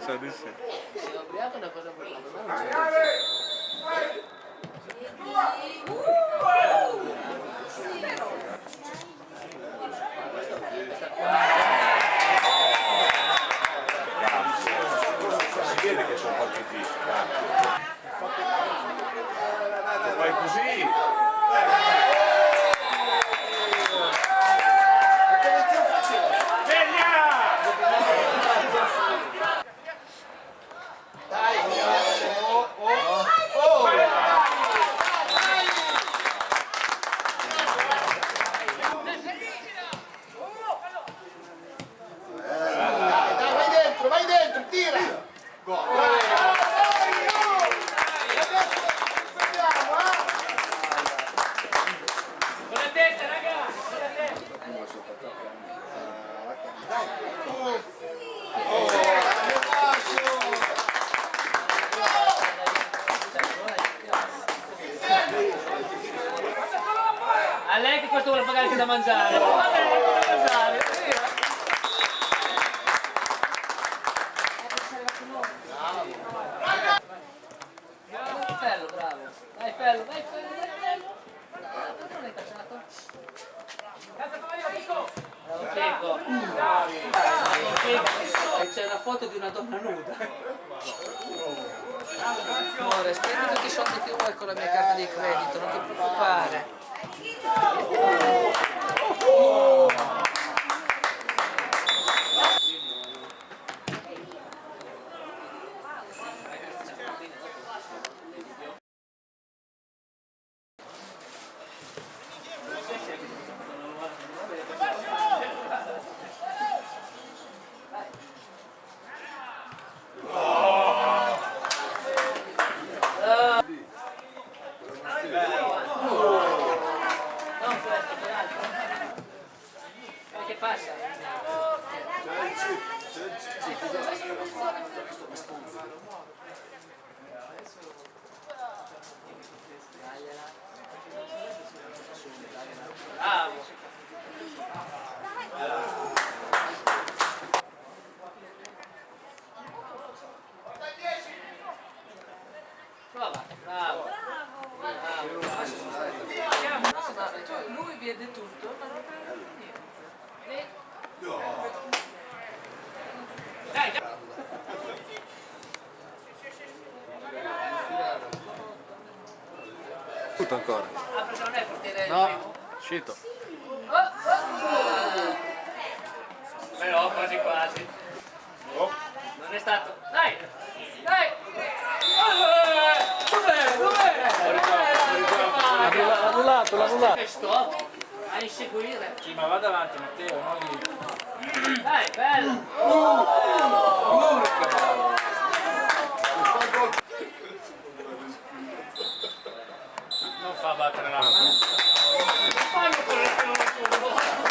sa di sì. Se ubriaco è una cosa brutta. Si vede che sono partiti. Fai così. Vai dentro, tira! Con la testa, raga! A lei che questo vuole pagare anche da mangiare. Va bene, da mangiare. Fello, bravo. Vai Fello, vai Fello, vai Fello. Perché non l'hai cacciato? Bravo Cecco. E c'è la foto di una donna nuda. Amore, spendi tutti i soldi che vuoi con la mia carta di credito, non ti preoccupare. Che passa? Bravo. Prova, bravo. Lui vede tutto, ma non prende niente. Dai, dai. Tutto ancora. Ah, perché non è il portiere del No, primo? uscito. Però quasi quasi. Non è stato. Dai! Dai! L'ha annullato. Che stop! A inseguire. Sì, ma vada avanti Matteo, non lì. Dai, bello! Non fa battere la Fanno quello che non è tuo.